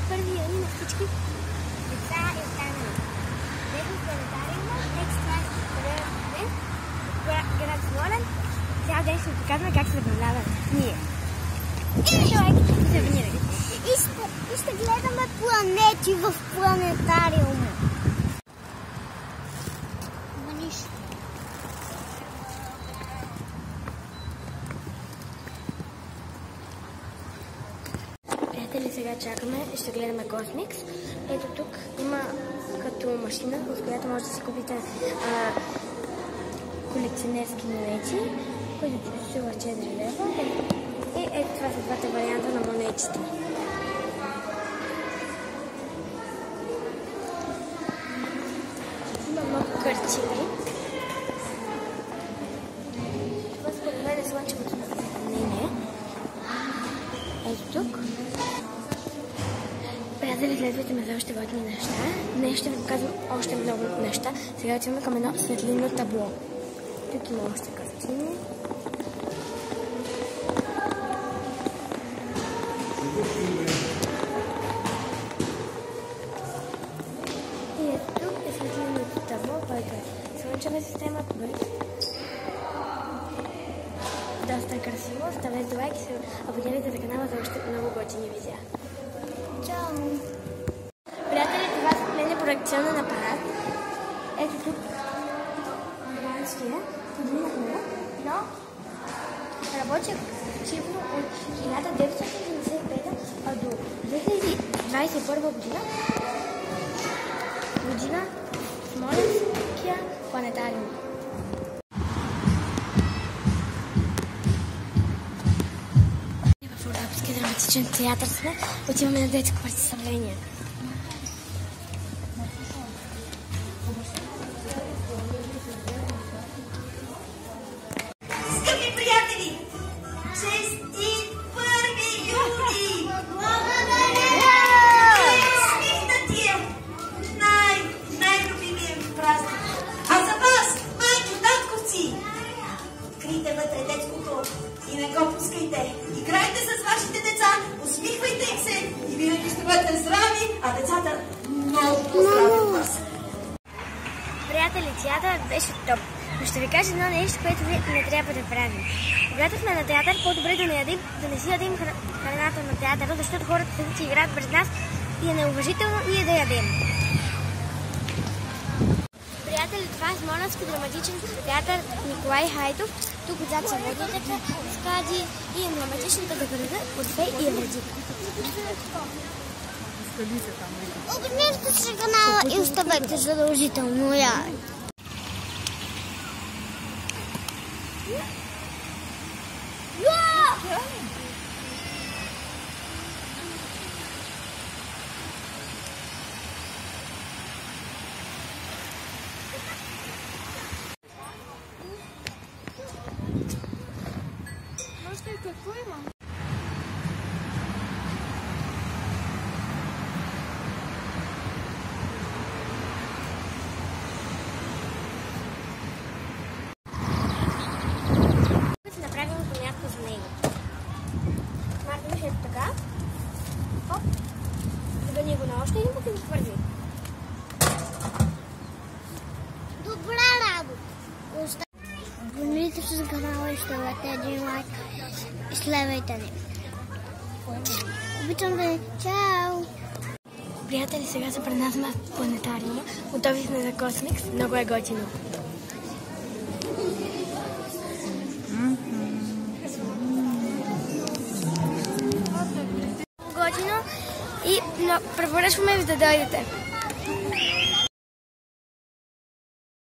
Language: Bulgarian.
Първи юни на всички деца и останали. Днес в планетариума, град Смолян, цял ден ще ви показваме как се забавляваме ние. И ще гледаме планети в планетариума. Приятели, сега чакаме и ще гледаме Космикс. Ето тук има като машина, с която може да си купите колекционерски монети, които струват 4 лева. И ето това са двата варианта на монетите. Има много картини. Това според мен е слънчевото наблюдение. Ето тук. Приятели, следвайте ме за още готини неща. Днес ще ви показвам още много неща. Сега отиваме към едно светлинно табло. Тук има още картини. И ето тук е светлинното табло, който е Слънчева система. Доста е красиво. Ставете лайк и се абонирайте за канала за още много готини видеа. Чао! Приятели, това са мен проекционен апарат. Ето тук гигантския подвинахме, но работи активно от 1975 до 2021 година Смолянския планетариум. В Родопския драматичен театър сме, отиваме на детско представление. Скъпи приятели, честит 1 юли! Усмихнатия, най-любимия ми празник. А за вас, майки, татковци, открийте вътре детското и не го пускайте. Играйте с вашите деца, усмихвайте им се и винаги ще бъдете здрави, а децата много здрави от вас. Приятели, театърът беше топ. Но ще ви кажа едно нещо, което ви не трябва да правим. Когато сме на театър, по-добре да не си ядем храната на театъра, защото хората се играят пред нас и е неуважително ние да ядем. Приятели, това е Смолянски драматичен театър Николай Хайтов. Тук отзад са водните каскади и емблематичната града от Фей и Евредика. Обърнете се канала и оставете задължително я. Какво има? Ще направим по място за него. Марта ми ето така. Хоп. Загъни го на още един път и го хвърли. Добра работа! Абонирайте се за канала и оставете един лайк и следвайте ни. Обичам да ви. Чао! Приятели, сега се пренасяме в планетариума. Готови сме за Космикс. Много е готино. Готино и препоръчваме ви да дойдете.